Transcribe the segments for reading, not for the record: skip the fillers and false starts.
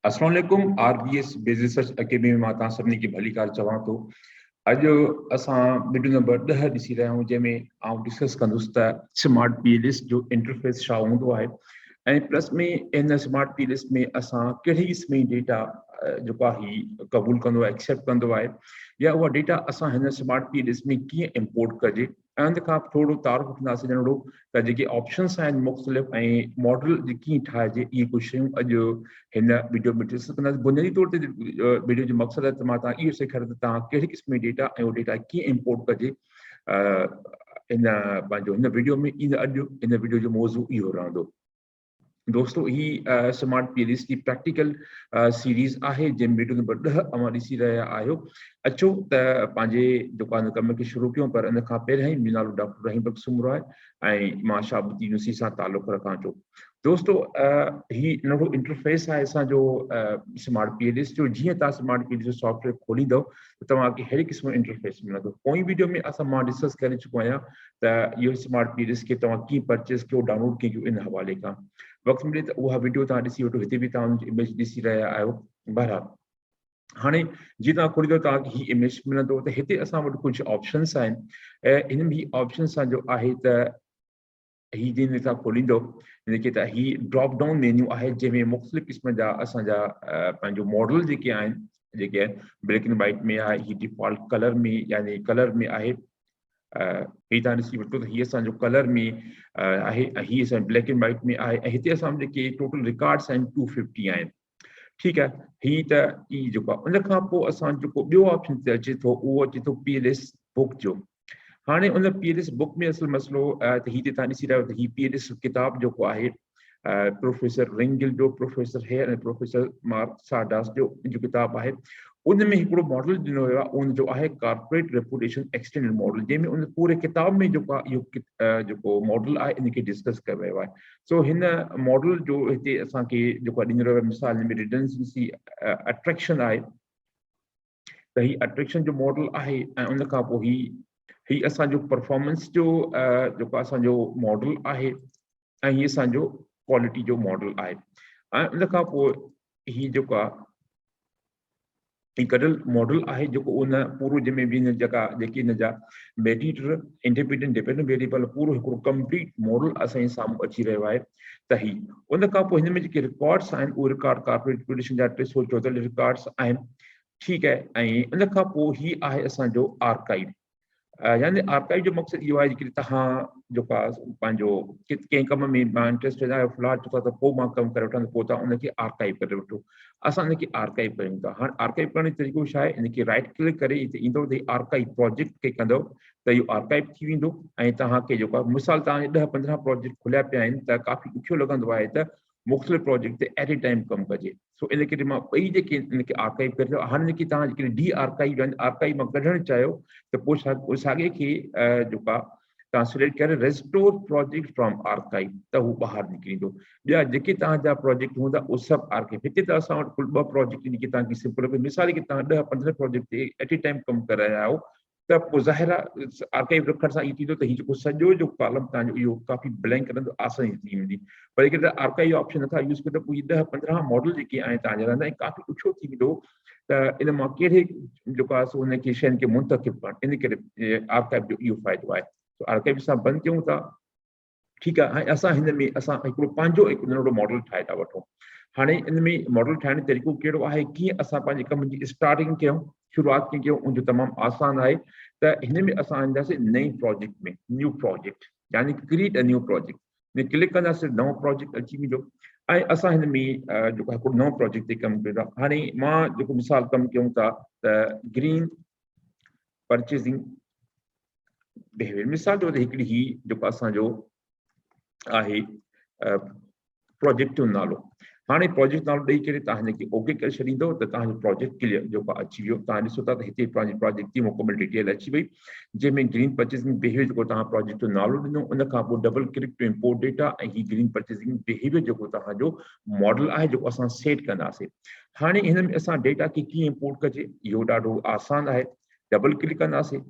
अस्सलाम वालेकुम RBS business search academy में मां तव्हां सभिनी खे भली कार चवां थो। अॼु असां वीडियो नंबर 10 ॾिसी रहिया आहियूं जंहिंमें आउं डिस्कस कंदुसि त स्मार्ट पीएलएस जो इंटरफेस छा हूंदो आहे ऐं प्लस में इन स्मार्ट पीएलएस में असां कहिड़ी क़िस्म जी डेटा जेको आहे ही क़बूल कंदो आहे एक्सेप्ट कंदो आहे या उहा डेटा असां हिन स्मार्ट पीएलएस में कीअं इंपोर्ट कजे ऐं उन खां थोरो तारुफ़ वठंदासीं नंढिड़ो त जेके ऑप्शन्स आहिनि मुख़्तलिफ़ ऐं मॉडल कीअं ठाहिजे इहे कुझु शयूं अॼु हिन वीडियो में डिस्कस कंदासीं। बुनियादी तौर ते वीडियो जो मक़सदु आहे त मां तव्हां इहो सेखारियां त तव्हां कहिड़ी क़िस्म जी डेटा ऐं उहो डेटा कीअं इंपोर्ट कजे। इन पंहिंजो हिन वीडियो में अॼु इन वीडियो जो मौज़ू इहो रहंदो। दोस्तों ही स्मार्ट पीएलएस की प्रैक्टिकल सीरीज़ आहे जिन वीडियो नंबर 10 अवां ॾिसी रहिया आहियो। अचो त पंहिंजे दुकान कम खे शुरू कयूं, पर इन खां पहिरियों ई मुंहिंजो नालो डॉक्टर रहीम बख़्शुमरो आहे ऐं मां शाबती यूनिवर्सिटी सां ताल्लुक़ रखां थो। दोस्तों ही नंढो इंटरफेस आहे असांजो स्मार्ट पीएलएस जो। जीअं तव्हां स्मार्ट पीएलएस जो सॉफ्टवेयर खोलींदव त तव्हांखे अहिड़ी क़िस्म जो इंटरफेस मिलंदो। पोइ वीडियो में मां डिस्कस करे चुको आहियां त इहो स्मार्ट पीएलएस खे तव्हां कीअं परचेस कयो, डाउनलोड कयो, इन हवाले खां वक़्तु मिले त उहा वीडियो तव्हां ॾिसी वठो। हिते बि तव्हां उनजी इमेज ॾिसी रहिया आहियो। बहरहाल हाणे जीअं तव्हां खोलींदव तव्हांखे ही इमेज मिलंदो त हिते असां वटि कुझु ऑप्शन्स आहिनि ऐं हिन में ऑप्शन्स सां जो आहे त ही जिन तव्हां खोलींदो हिनखे त ही ड्रॉप डाउन मेन्यू आहे जंहिंमें मुख़्तलिफ़ क़िस्म जा असांजा पंहिंजो मॉडल जेके आहिनि ब्लैक एंड वाइट में आहे, ही डिफॉल्ट कलर में यानी कलर में आहे। ही तव्हां ॾिसी वठो त हीअ असांजो कलर में आहे ऐं हीअ असां ब्लैक एंड वाइट में आहे ऐं हिते असां जेके टोटल रिकॉर्ड्स आहिनि 250 आहिनि। ठीकु आहे, ही त ई जेको आहे। उन खां पोइ असां जेको ॿियो ऑप्शन ते अचे थो उहो अचे थो पीएलएस बुक जो। हाणे उन पीएलएस बुक में असल मसइलो त ही तव्हां ॾिसी रहियो त ही पीएलएस किताब जेको आहे प्रोफेसर रिंगिल जो, प्रोफेसर हेयर ऐं प्रोफेसर मार्क साडास जो किताब आहे। उन में हिकिड़ो मॉडल ॾिनो वियो आहे, उन जो आहे कॉर्पोरेट रेपुटेशन एक्सटेंडेड मॉडल, जंहिंमें उन पूरे किताब में जेको आहे इहो जेको मॉडल आहे इनखे डिस्कस कयो वियो आहे। सो हिन मॉडल जो हिते असांखे जेको ॾिनो वियो आहे मिसाल में रिडंडेंसी अट्रैक्शन आहे त ही अट्रैक्शन जो मॉडल आहे ऐं उन खां पोइ ही असांजो परफॉर्मेंस जो जेको असांजो मॉडल आहे ऐं हीअ असांजो क्वालिटी जो मॉडल आहे ऐं उन खां पोइ ही जेको आहे ही कढियल मॉडल आहे जेको उन पूरो जंहिंमें बि हिन जेका जेके हिन जा मेडिएटर इंडिपेंडेंट डिपेंडेंट वेरिएबल पूरो हिकिड़ो कंप्लीट मॉडल असांजे साम्हूं अची रहियो आहे त ही उन खां पोइ हिन में जेके रिकॉर्ड्स आहिनि उहे रिकॉर्ड कॉर्पोरेट रेपुटेशन जा 344 रिकॉर्ड्स आहिनि। ठीकु आहे, ऐं उन खां पोइ ही आहे असांजो आर्काइव। यानी आर्काइव जो मक़सदु इहो आहे कि तव्हां जेको आहे पंहिंजो कंहिं कम में मां इंट्रस्टेड आहियां फिलहाल चओ था त पोइ मां कमु करे वठंदुसि, पोइ तव्हां उनखे आर्काइव करे वठो। असां इनखे आर्काइव कयूं था। हाणे आर्काइव करण जो तरीक़ो छा आहे, इनखे राइट क्लिक करे हिते ईंदो त आर्काइव प्रोजेक्ट खे कंदव त इहो आर्काइव थी वेंदो ऐं तव्हांखे जेको आहे मिसाल तव्हांजे 10-15 प्रोजेक्ट खुलिया पिया आहिनि त काफ़ी ॾुखियो लॻंदो आहे त मुख़्तलिफ़ प्रोजेक्ट ते एट ए टाइम कमु कजे। सो इन करे मां ॿई जेके इनखे आर्काइव करे रहियो। हाणे इनखे तव्हां जेके डी आर्काइव यानी आर्काइव मां कढणु चाहियो त पोइ साॻे खे जेको आहे तव्हां सिलेक्ट करे रेस्टोर प्रोजेक्ट फ्रॉम आर्काइव त हू ॿाहिरि निकिरी ईंदो। ॿिया जेके तव्हांजा प्रोजेक्ट हूंदा उहे सभु आर्काइव। हिते त असां वटि कुल 2 प्रोजेक्ट जेके तव्हांखे सिंपल मिसाल के तव्हां 10-15 प्रोजेक्ट ते एट ए टाइम कमु करे रहिया आहियो त पोइ ज़ाहिर आहे आर्काइव रखण सां इहो थींदो त हीउ जेको सॼो जो कॉलम तव्हांजो इहो काफ़ी ब्लैंक रहंदो, आसानी थी वेंदी। पर जेकॾहिं आर्काइव ऑप्शन नथा यूज़ कयो त पोइ 10-15 मॉडल जेके आहिनि तव्हांजा रहंदा ऐं काफ़ी ॾुखियो थी वेंदो त इन मां कहिड़े जेको आहे सो उनखे शयुनि खे मुंतख़िब करणु। इन करे आर्काइव जो इहो फ़ाइदो आहे। सो आर्काइव सां बंदि कयूं था। ठीकु आहे, ऐं असां हिन में असां हिकिड़ो पंहिंजो हिकु नंढो मॉडल ठाहे था वठूं। हाणे इन में मॉडल ठाहिण जो तरीक़ो कहिड़ो आहे, कीअं असां पंहिंजे कम जी स्टार्टिंग कयूं, शुरूआत कीअं कयूं, उनजो तमामु आसान आहे। त हिन में असां ईंदासीं नई प्रोजेक्ट में, न्यू प्रोजेक्ट यानी क्रिएट अ न्यू प्रोजेक्ट में क्लिक कंदासीं, नओं प्रोजेक्ट अची वेंदो ऐं असां हिन में जेको हिकिड़ो नओं प्रोजेक्ट ते कमु कयूं था। हाणे मां जेको मिसाल कमु कयूं था त ग्रीन परचेसिंग बिहेवियर मिसाल तौर ते हिकिड़ी ही जेको असांजो आहे प्रोजेक्ट जो नालो। हाणे प्रोजेक्ट नालो ॾेई करे तव्हां हिनखे ओके करे छॾींदो त तव्हांजो प्रोजेक्ट क्लियर जेको अची वियो। तव्हां ॾिसो था त हिते पंहिंजी प्रोजेक्ट जी मुकमल डिटेल अची वई जंहिंमें ग्रीन परचेसिंग बिहेवियर जेको तव्हां प्रोजेक्ट जो नालो ॾिनो, उन खां पोइ double click to import data ऐं ही ग्रीन परचेसिंग बिहेवियर जेको तव्हांजो मॉडल आहे जेको असां सेट कंदासीं। हाणे हिन में असां डेटा खे कीअं इंपोर्ट कजे, इहो ॾाढो आसान आहे। डबल क्लिक कंदासीं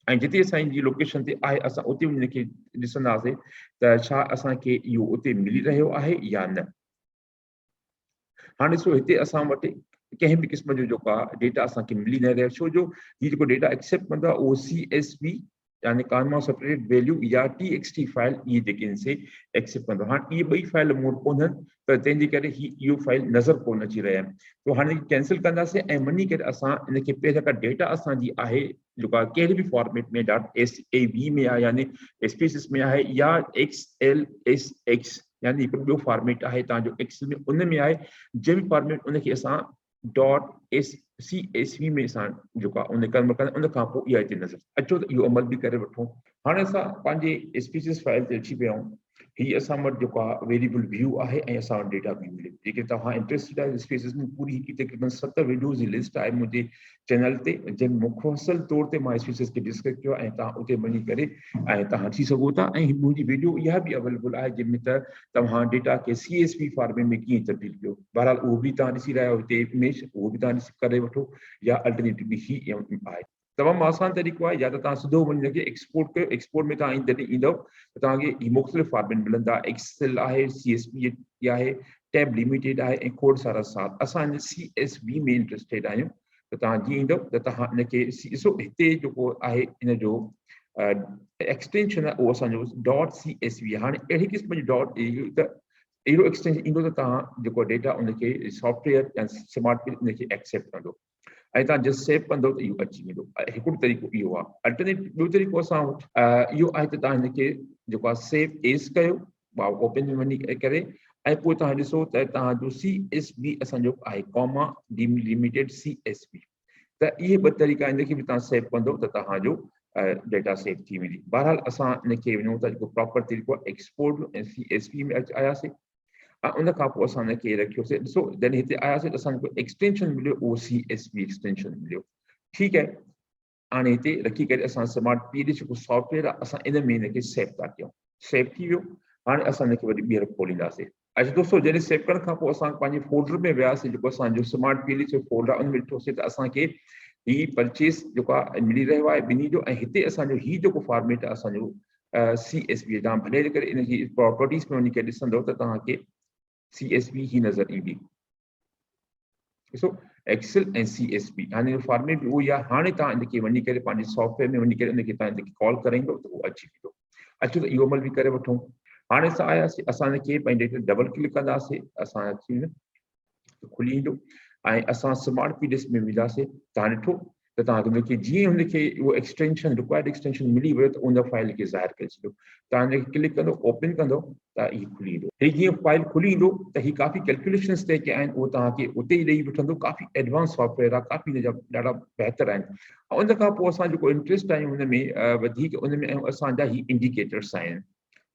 ऐं जिते असांजी लोकेशन ते आहे असां उते हुनखे ॾिसंदासीं त छा असांखे इहो उते मिली रहियो आहे या न। हाणे ॾिसो हिते असां वटि कंहिं बि क़िस्म जो जेको आहे डेटा असांखे मिली न रहियो, छो जो हीउ जेको डेटा एक्सेप्ट कंदो आहे उहो CSV यानी कॉमा सेपरेटेड वैल्यू या TXT फाइल इहे जेके आहिनि से एक्सेप्ट कंदो। हाणे इहे ॿई फाइल मूं वटि कोन्हनि त तंहिंजे करे इहो फाइल नज़र कोन अची रहिया आहिनि। तो हाणे कैंसिल कंदासीं ऐं मञी करे असां इनखे पहिरियों जेका डेटा असांजी आहे जेको आहे कहिड़े बि फॉर्मेट में .SAV में आहे यानी स्पेसिस में आहे या XLSX यानी हिकिड़ो ॿियो फॉर्मेट आहे तव्हांजो एक्सेल में, उन में आहे जंहिं बि फॉर्मेट उनखे असां .CSV में असां जेको आहे उन कन्वर्ट कंदा उन खां पोइ इहा हिते नज़र अचो त इहो अमल बि करे वठूं। हाणे असां पंहिंजे स्पीसिस फाइल ते अची विया आहियूं। हीअ असां वटि जेको आहे वेरिएबल व्यू आहे ऐं असां वटि डेटा व्यू मिले। जेके तव्हां इंटरेस्टेड आहे स्पीसिस में पूरी हिकु तक़रीबन 7 वीडियोज़ जी लिस्ट आहे मुंहिंजे चैनल ते, जंहिं मुफ़सल तौर ते मां स्पीसिस खे डिस्कस कयो ऐं तव्हां उते वञी करे ऐं तव्हां अची सघो था। ऐं मुंहिंजी वीडियो इहा बि अवेलेबल आहे जंहिंमें त तव्हां डेटा खे CSV फॉर्मेट में कीअं तब्दील कयो। बहरहाल उहो बि तव्हां ॾिसी रहिया आहियो हिते इमेज, उहो बि तव्हां ॾिसी करे वठो या अल्टरनेटिवली ही आहे तमामु आसान तरीक़ो आहे। या त तव्हां सिधो वञी करे एक्सपोर्ट कयो, एक्सपोर्ट में तव्हां जॾहिं ईंदव त तव्हांखे हीअ मुख़्तलिफ़ फॉर्मेट मिलंदा, एक्सेल आहे, CSV आहे, टैब लिमिटेड आहे ऐं खोड़ सारा साथ। असां हिन CSV में इंटरेस्टेड आहियूं त तव्हां जीअं ईंदव त तव्हां हिनखे ॾिसो हिते जेको आहे इन जो एक्सटेंशन आहे उहो असांजो .CSV। हाणे अहिड़ी क़िस्म जो अहिड़ो एक्सटेंशन ईंदो त तव्हां जेको डेटा उनखे सॉफ्टवेयर या स्मार्ट पिन उनखे एक्सेप्ट कंदो ऐं तव्हां जस्ट सेव कंदो त इहो अची वेंदो। हिकिड़ो तरीक़ो इहो आहे। अल्टरनेटिव ॿियो तरीक़ो असां वटि इहो आहे त तव्हां हिनखे जेको आहे सेव एज कयो, ओपन में वञी करे ऐं पोइ तव्हां ॾिसो त तव्हांजो CSV असांजो आहे कॉमा लिमिटेड CSV। त इहे ॿ तरीक़ा इनखे बि तव्हां सेव कंदो त तव्हांजो डेटा सेव थी वेंदी। बहरहाल असां इनखे वञूं था जेको प्रॉपर तरीक़ो आहे एक्सपोर्ट ऐं CSV में आयासीं ऐं उन खां पोइ असां हिनखे रखियोसीं। ॾिसो जॾहिं हिते आयासीं त असांखे एक्सटेंशन मिलियो, उहो CSV एक्सटेंशन मिलियो। ठीकु आहे, हाणे हिते रखी करे असां स्मार्ट पी जेको सॉफ्टवेयर आहे असां इन में हिनखे सेव था कयूं। सेव थी वियो। हाणे असां हिनखे वरी ॿीहर खोलींदासीं। अच्छा दोस्तो, जॾहिं सेव करण खां पोइ असां पंहिंजे फोल्डर में वियासीं, जेको असांजो स्मार्ट पी जो फोल्डर आहे उन में ॾिठोसीं त असांखे ही परचेस जेको आहे मिली रहियो आहे ॿिन्ही जो। ऐं हिते असांजो ही जेको फॉर्मेट आहे असांजो CSV, तव्हां भले करे इनजी प्रॉपर्टीज़ में वञी करे ॾिसंदव त तव्हांखे CSV ही नज़र ईंदी। ॾिसो एक्सेल ऐं CSV हाणे फॉर्मेट बि उहो ई आहे। हाणे तव्हां इनखे वञी करे पंहिंजे सॉफ्टवेयर में वञी करे इनखे तव्हां इनखे कॉल कराईंदव त उहो अची वेंदो। अचो त इहो अमल बि करे वठूं। हाणे असां आयासीं, असां इनखे पंहिंजे डबल क्लिक कंदासीं, असां अची खुली ईंदो ऐं असां स्मार्ट पी में वेंदासीं। तव्हां ॾिठो त तव्हांखे हुनखे जीअं हुनखे उहो एक्सटेंशन रिक्वायर्ड एक्सटेंशन मिली वियो त उन फाइल खे ज़ाहिर करे छॾियो। तव्हां हिनखे क्लिक कंदो, ओपन कंदो त हीअ खुली ईंदो। हीअ जीअं फाइल खुली ईंदो त हीअ काफ़ी कैलकुलेशन्स जेके आहिनि उहो तव्हांखे उते ई ॾेई वठंदो। काफ़ी एडवांस सॉफ्टवेयर आहे, काफ़ी हिन जा ॾाढा बहितर आहिनि। ऐं उन खां पोइ असां जेको इंट्रस्ट आहियूं हुन में वधीक उन में असांजा ही इंडिकेटर्स आहिनि।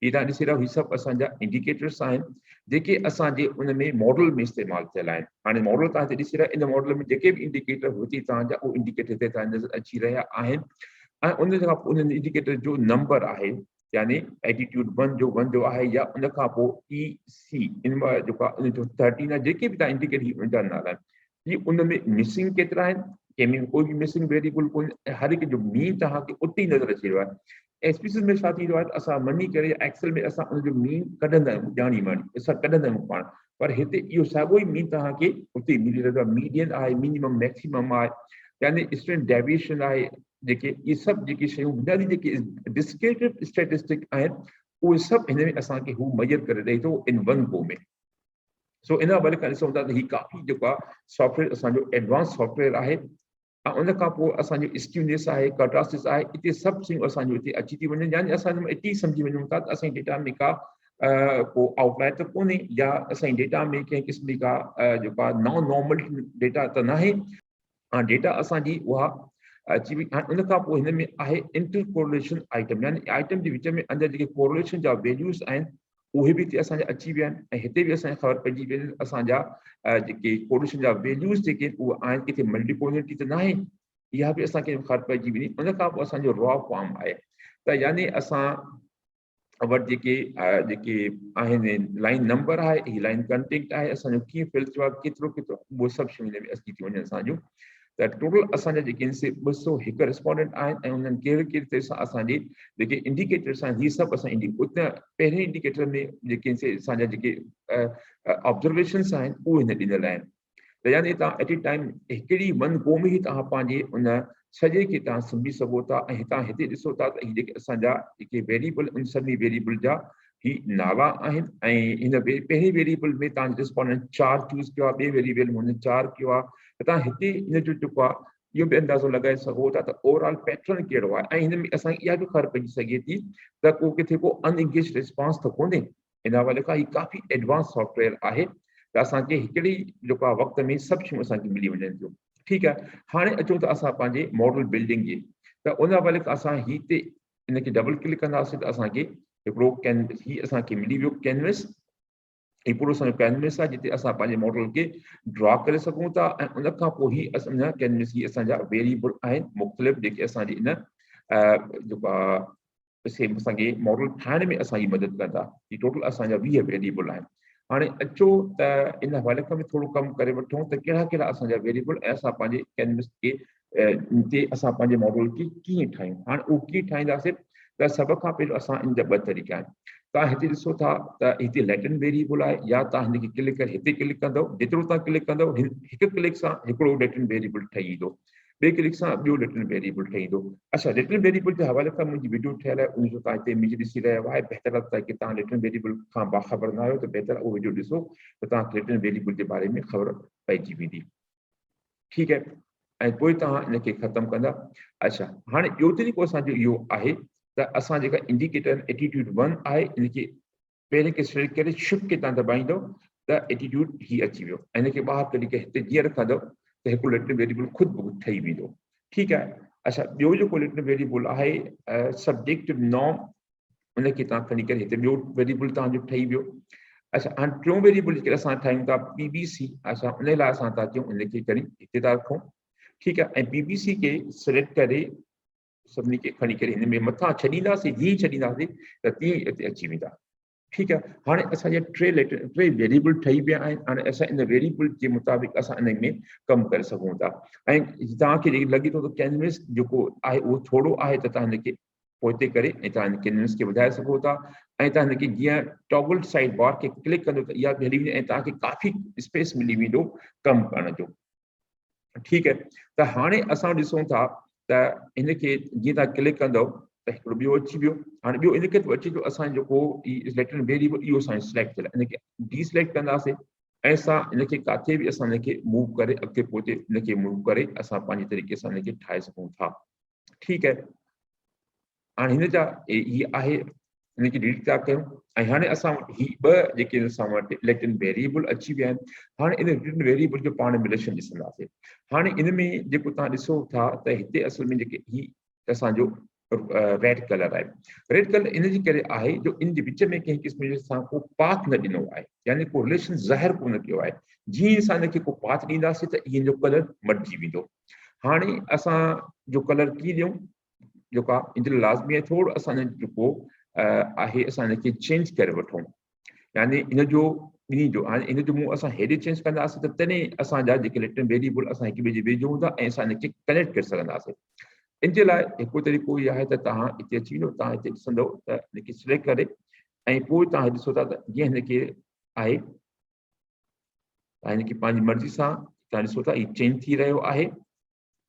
ये तव्हां ॾिसी रहियो, ही सभु असांजा इंडिकेटर्स आहिनि जेके असांजे उन में मॉडल में इस्तेमालु थियल आहिनि। हाणे मॉडल तव्हां हिते ॾिसी रहिया, इन मॉडल में जेके बि इंडिकेटर हुते तव्हांजा उहे इंडिकेटर हिते तव्हां नज़र अची रहिया आहिनि। ऐं उन खां पोइ उन इंडिकेटर जो नंबर आहे, यानी एटीट्यूड 1 जो आहे या उन खां पोइ EC इन जेको आहे उन जो 13 आहे। जेके बि तव्हां इंडिकेटर उनजा नाला आहिनि, इहे उन में मिसिंग केतिरा आहिनि, कंहिंमें कोई बि मिसिंग वेरिएबल कोन्हे। हर हिकु जो मीन तव्हांखे उते ई नज़र अची रहियो आहे। स्पीसिस में छा थींदो आहे त असां वञी करे एक्सेल में असां उनजो मीन कढंदा आहियूं, ॼाणी वाणी असां कढंदा आहियूं पाण, पर हिते इहो साॻियो ई मीन तव्हांखे उते मिली रहियो आहे। मीडियन आहे, मिनिमम मैक्सिमम आहे, यानी स्टैंडर्ड डेविएशन आहे। जेके इहे सभु जेके शयूं बुनियादी जेके डिस्क्रिप्टिव स्टैटिस्टिक आहिनि उहे सभु हिन में असांखे हू मय्यर करे ॾेई थो इन वन गो में। सो इन हवाले खां ॾिसूं था त हीउ काफ़ी जेको आहे सॉफ्टवेयर असांजो एडवांस सॉफ्टवेयर आहे। ऐं उन खां पोइ असांजो स्क्यूनेस आहे, कर्टासिस आहे, इते सभु शयूं असांजो हिते अची थी वञनि। यानी असां हिन में इते ई सम्झी वञूं था त असांजे डेटा में का को आउटलायर त कोन्हे या असांजे डेटा में कंहिं क़िस्म जी का जेको आहे नॉन नॉर्मल डेटा त नाहे। डेटा असांजी उहा अची वई। हाणे उन खां पोइ हिन में आहे इंटर कोरिलेशन आइटम, यानी आइटम जे विच में अंदरि जेके कोरिलेशन जा वैल्यूज़ आहिनि उहे बि हिते असांजा अची विया आहिनि। ऐं हिते बि असांखे ख़बर पइजी वई असांजा जेके कोरिलेशन जा वैल्यूज़ जेके उहे आहिनि, किथे मल्टीपोलरिटी त नाहे, इहा बि असांखे ख़बर पइजी वेंदी। उन खां पोइ असांजो रॉ फॉर्म आहे, त यानी असां वटि जेके आहिनि लाइन नंबर आहे, ही लाइन कंटेंट आहे, असांजो कीअं फिल थियो आहे, केतिरो केतिरो, उहे सभु शयूं हिन में अची थी वञनि असांजो। त टोटल असांजा जेके आहिनि से 201 रिस्पोंडेंट आहिनि ऐं उन्हनि कहिड़े कहिड़े तरह सां असांजे जेके इंडिकेटर्स आहिनि हीअ सभु असां उते पहिरें इंडिकेटर में जेके आहिनि से असांजा जेके ऑब्जर्वेशंस आहिनि उहे हिन ॾिनल आहिनि। त यानी तव्हां एट ए टाइम हिकिड़ी वन गो में ई तव्हां पंहिंजे उन सॼे खे तव्हां सम्झी सघो था ऐं तव्हां हिते ॾिसो था त जेके असांजा जेके वेरिएबल उन सभिनी वेरिएबल जा ही नाला आहिनि ऐं हिन पहिरीं वेरिएबल में तव्हां रिस्पोंडेंट 4 चूज़ कयो आहे, ॿिए वेरिएबल में हुन 4 कयो आहे, त तव्हां हिते हिन जो जेको आहे इहो बि अंदाज़ो लॻाए सघो था त ओवरऑल पैटर्न कहिड़ो आहे ऐं हिन में असांखे इहा बि ख़बर पइजी सघे थी त को किथे को अनएंगेज रिस्पॉन्स त कोन्हे। इन हवाले खां हीउ काफ़ी एडवांस सॉफ्टवेयर आहे त असांखे हिकिड़ी जेको आहे वक़्त में सभु शयूं असांखे मिली वञनि थियूं। ठीकु आहे, हाणे अचूं था असां पंहिंजे मॉडल बिल्डिंग जे, त उन हवाले खां असां हिते इनखे डबल क्लिक कंदासीं त असांखे हिकिड़ो ही असांखे मिली वियो कैनवस। ही पूरो असांजो कैनवस आहे जिते असां पंहिंजे मॉडल खे ड्रॉ करे सघूं था ऐं उन खां पोइ ही असांजा कैनवस ही असांजा वेरिएबल आहिनि मुख़्तलिफ़ जेके असांजे इन जेको आहे सेम असांखे मॉडल ठाहिण में असांजी मदद कंदा। ही टोटल असांजा 20 वेरिएबल आहिनि। हाणे अचो त इन हवाले खां बि थोरो कमु करे वठूं त कहिड़ा कहिड़ा असांजा वेरिएबल ऐं असां पंहिंजे कैनवस खे ते असां पंहिंजे मॉडल खे कीअं ठाहियूं। हाणे उहो कीअं ठाहींदासीं त सभ खां पहिरियों असां इन जा 2 तरीक़ा आहिनि। तव्हां हिते ॾिसो था त हिते लैटिन वेरिएबल आहे, या तव्हां हिनखे क्लिक करे हिते क्लिक कंदव, जेतिरो तव्हां क्लिक कंदव हिकु क्लिक सां हिकिड़ो लैटिन वेरिएबल ठही ईंदो, ॿिए क्लिक सां ॿियो लैटिन वेरिएबल ठही ईंदो। अच्छा, लैटिन वेरिएबल जे हवाले खां मुंहिंजी वीडियो ठहियल आहे, उनजो तव्हां हिते इमेज ॾिसी रहिया आहे। बहितर आहे कि तव्हां लैटिन वेरिएबल खां बाख़बर न आहियो त बहितर उहो वीडियो ॾिसो त तव्हांखे लैटिन वेरिएबल जे बारे में ख़बर पइजी वेंदी। ठीकु आहे, ऐं पोइ तव्हां इनखे ख़तमु कंदा। अच्छा, हाणे ॿियो तरीक़ो असांजो इहो आहे त असां जेका इंडिकेटर एटीट्यूड 1 आहे इनखे पहिरें खे सिलेक्ट करे शिफ्ट खे तव्हां दॿाईंदव त एटीट्यूड ही अची वियो ऐं इनखे ॿाहिरि कढी करे हिते जीअं रखंदव त हिकु लैटिन वेरिएबल ख़ुदि ब ख़ुदि ठही वेंदो। ठीकु आहे। अच्छा, ॿियो जेको लैटिन वेरिएबल आहे सब्जेक्टिव नॉर्म, उनखे तव्हां खणी करे हिते ॿियो वेरिएबल तव्हांजो ठही वियो। अच्छा, हाणे टियों वेरिएबल जेके असां ठाहियूं था पीबीसी, असां उन लाइ असां था कयूं उनखे खणी हिते था रखूं। ठीकु आहे, ऐं पीबीसी खे सिलेक्ट करे सभिनी खे खणी करे हिन में मथां छॾींदासीं, जीअं छॾींदासीं त तीअं हिते अची वेंदा। ठीकु आहे, हाणे असांजा टे वेरिएबल ठही विया आहिनि। हाणे असां इन वेरिएबल जे मुताबिक़ असां इन में कमु करे सघूं था। ऐं तव्हांखे लॻे थो त कैनवस जेको आहे उहो थोरो आहे त तव्हां हिनखे पोइते करे ऐं तव्हां हिन कैनवस खे वधाए सघो था ऐं तव्हां हिनखे जीअं टॉगल साइड बार खे क्लिक कंदो त इहा बि हली वेंदी ऐं तव्हांखे काफ़ी स्पेस मिली वेंदो कमु करण जो। ठीकु आहे, त हाणे असां ॾिसूं था त हिनखे जीअं तव्हां क्लिक कंदव त हिकिड़ो ॿियो अची वियो। हाणे ॿियो इनखे अची वियो असांजो जेको लैटिन वेरिएबल इहो असांजो सिलेक्ट थियल आहे, इनखे डीसिलेक्ट कंदासीं ऐं असां इनखे काथे बि असां इनखे मूव करे अॻिते पोइते इनखे मूव करे असां पंहिंजे तरीक़े सां इनखे ठाहे सघूं था। ठीकु आहे, हाणे हिन जा इहे आहे, इनखे डिलीट था कयूं ऐं हाणे असां ही 2 जेके असां वटि लैटिन वेरिएबल अची विया आहिनि। हाणे इन लैटिन वेरिएबल जो पाण रिलेशन ॾिसंदासीं। हाणे इन में जेको तव्हां ॾिसो था त हिते असल में जेके ही असांजो रेड कलर आहे, रेड कलर इन जे करे आहे जो इन जे विच में कंहिं क़िस्म सां को पाथ न ॾिनो आहे, यानी को रिलेशन ज़ाहिर कोन कयो आहे। जीअं असां इनखे को पाथ ॾींदासीं त इहो कलर मटिजी वेंदो। हाणे असां जो कलर कीअं ॾियूं जेको आहे इन लाज़मी आहे थोरो असां जेको आहे असां इनखे चेंज करे वठूं, यानी इन जो ॿिन्ही जो हाणे इन जो मुंहुं असां हेॾे चेंज कंदासीं त तॾहिं असांजा जेके लैटिन वेरिएबल असां हिक ॿिए जे वेझो हूंदा ऐं असां इनखे कनेक्ट करे सघंदासीं। इन जे लाइ हिकु तरीक़ो इहो आहे त तव्हां हिते अची वञो, तव्हां हिते ॾिसंदव त हिनखे सिलेक्ट करे ऐं पोइ तव्हां ॾिसो था त जीअं हिनखे आहे हिनखे पंहिंजी मर्ज़ी सां तव्हां ॾिसो था हीउ चेंज थी रहियो आहे।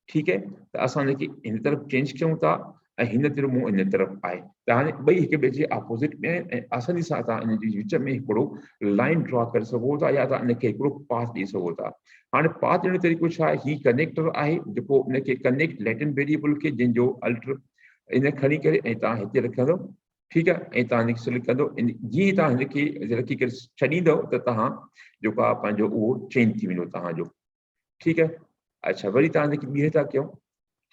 ठीकु आहे, त असां हिनखे हिन तरफ़ चेंज कयूं था ऐं हिन तरफ़ मुंहुं हिन तरफ़ आहे त हाणे ॿई हिक ॿिए जे अपोज़िट में आहिनि ऐं आसानी सां तव्हां इन जे विच में हिकिड़ो लाइन ड्रॉ करे सघो था या तव्हां इनखे हिकिड़ो पाथ ॾेई सघो था। हाणे पाथ ॾियण जो तरीक़ो छा आहे, ही कनेक्टर आहे जेको इनखे कनेक्ट लैटिन वेरिएबल खे जंहिंजो अल्टर इन खणी करे ऐं तव्हां हिते रखंदव। ठीकु आहे, ऐं तव्हां हिनखे सिलेक्ट कंदव, जीअं तव्हां हिनखे रखी करे छॾींदव त तव्हां जेको आहे पंहिंजो उहो चेंज थी वेंदो तव्हांजो। ठीकु आहे, अच्छा वरी तव्हां हिनखे ॿीहर था कयूं।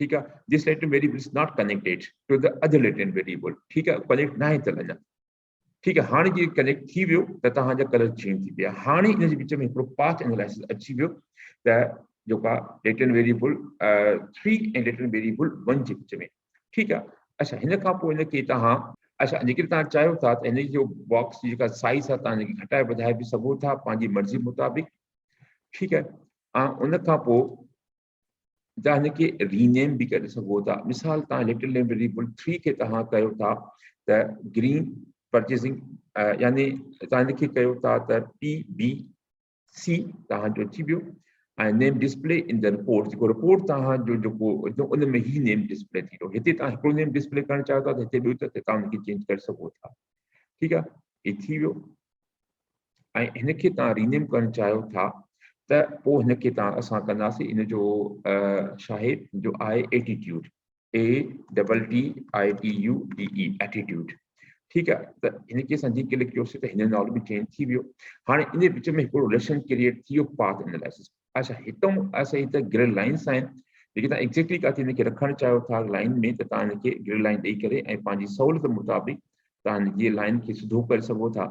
ठीकु आहे, this latent variable is not connected to the other latent variable. ठीकु आहे, कनेक्ट न आहे त अञा। ठीकु आहे, हाणे जीअं कनेक्ट थी वियो त तव्हांजा कलर चेंज थी विया। हाणे इन जे विच में हिकिड़ो पाथ एनालिसिस अची वियो त जेको आहे लैटिन वेरिएबल 3 ऐं लैटिन वेरिएबल 1 जे विच में। ठीकु आहे, अच्छा हिन खां पोइ हिनखे तव्हां अच्छा जेकॾहिं तव्हां चाहियो था त हिन जो बॉक्स जी जेका साइज़ आहे तव्हां हिनखे घटाए वधाए बि सघो था पंहिंजी मर्ज़ी मुताबिक़। ठीकु आहे, ऐं उन खां पोइ तव्हां हिनखे रीनेम बि करे सघो था। मिसाल तव्हां लिटिल नेम वेरिएबल 3 खे तव्हां कयो था त ग्रीन परचेसिंग यानी तव्हां हिनखे कयो था त PBC तव्हांजो अची वियो ऐं नेम डिस्प्ले इन द रिपोर्ट, जेको रिपोर्ट तव्हांजो जेको उन में ही नेम डिस्प्ले थी वियो। हिते तव्हां हिकिड़ो नेम डिस्प्ले करणु चाहियो था त हिते ॿियो त तव्हां हुनखे चेंज करे सघो था। ठीकु आहे, हीउ थी वियो। ऐं हिनखे तव्हां रीनेम करणु चाहियो था त पोइ हिनखे असां कंदासीं, इन जो छा आहे जो आहे एटीट्यूड, ATTITUDE एटीट्यूड। ठीकु आहे, त हिनखे असां जी क्लिक कयोसीं त हिन नालो बि चेंज थी वियो। हाणे इन विच में हिकिड़ो रिलेशन क्रिएट थी वियो पाथ एनालिसिस। अच्छा, हितां असां हिते ग्रिड लाइन्स आहिनि जेके तव्हां एक्ज़ैक्टली किथे हिनखे रखणु चाहियो था लाइन में, त तव्हां हिनखे ग्रिड लाइन ॾेई करे ऐं पंहिंजी सहूलियत मुताबिक़ तव्हां हिनजी लाइन खे सिधो करे सघो था।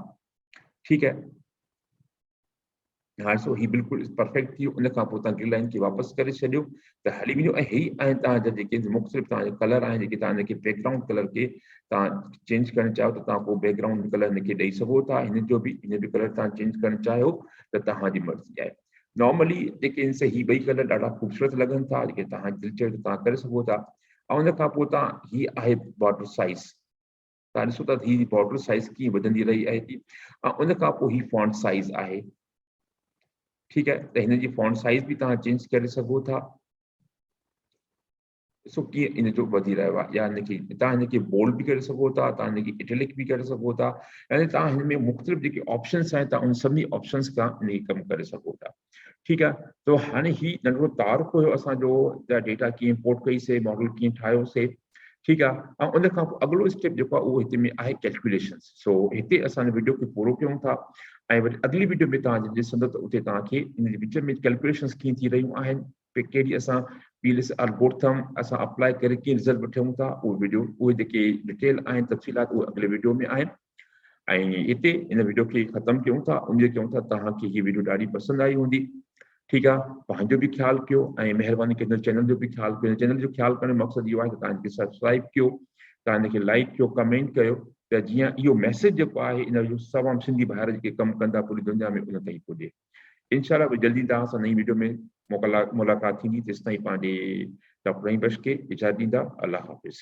ठीकु आहे, हाणे सो ही बिल्कुलु परफेक्ट थी वियो। उन खां पोइ तव्हां ग्रिड लाइन खे वापसि करे छॾियो त हली वञो। ऐं ही आहिनि तव्हांजा जेके मुख़्तलिफ़ तव्हांजा कलर आहिनि, जेके तव्हां हिनखे बैकग्राउंड कलर खे तव्हां चेंज करणु चाहियो त तव्हां पोइ बैकग्राउंड कलर हिनखे ॾेई सघो था। हिन जो बि हिन जो कलर तव्हां चेंज करणु चाहियो त तव्हांजी मर्ज़ी आहे। नॉर्मली जेके हिन सां ही ॿई कलर ॾाढा ख़ूबसूरत लॻनि था, जेके तव्हां दिलि चयो त तव्हां करे सघो था। ऐं उन खां पोइ तव्हां ही आहे बॉर्डर साइज़, तव्हां ॾिसो था ही बॉर्डर साइज़ कीअं वधंदी रही आहे थी। ऐं उन खां पोइ ही फॉन्ट साइज़ आहे। ठीकु आहे, त हिन जी फॉन्ट साइज़ बि तव्हां चेंज करे सघो था। ॾिसो कीअं इन जो वधी रहियो आहे। या हिनखे तव्हां हिनखे बोल्ड बि करे सघो था, तव्हां हिनखे इटैलिक बि करे सघो था। यानी तव्हां हिन में मुख़्तलिफ़ जेके ऑप्शन्स आहिनि तव्हां उन सभिनी ऑप्शन्स खां हिनखे कमु करे सघो था। ठीकु आहे, त हाणे ही नंढिड़ो तारुफ़ हुयो असांजो त डेटा कीअं इंपोर्ट कईसीं, मॉडल कीअं ठाहियोसीं। ठीकु आहे, ऐं उन खां पोइ अॻिलो स्टेप जेको आहे उहो हिते में आहे कैलकुलेशन्स। सो हिते असां वीडियो खे पूरो कयूं था ऐं वरी अॻिली वीडियो में तव्हां ॾिसंदव त उते तव्हांखे इन जे विच में कैलकुलेशन्स कीअं थी रहियूं आहिनि, कहिड़ी असां पीएलएस एल्गोरिथम असां अप्लाई करे कीअं रिज़ल्ट वठूं था, उहे वीडियो उहे जेके डिटेल आहिनि तफ़सीलात उहे अॻिले वीडियो में आहिनि। ऐं हिते इन वीडियो खे ख़तमु कयूं था। उमेद कयूं था तव्हांखे हीअ वीडियो ॾाढी पसंदि आई हूंदी। ठीकु आहे, पंहिंजो बि ख्यालु कयो ऐं महिरबानी करे चैनल जो बि ख्यालु कयो। चैनल जो ख्यालु करण जो मक़सदु इहो आहे त तव्हां हिनखे सब्सक्राइब कयो, तव्हां हिनखे लाइक कयो, कमेंट कयो, त जीअं इहो मैसेज जेको आहे इन जो तमामु सिंधी भाइर जेके कमु कंदा पूरी दुनिया में उन ताईं पुॼे। इंशाअल्लाह जल्दी तव्हां सां नई वीडियो में मुलाक़ात थींदी। तेसि ताईं पंहिंजे डॉक्टर बश के इजाज़त ॾींदा। अल्लाह हाफ़िज़।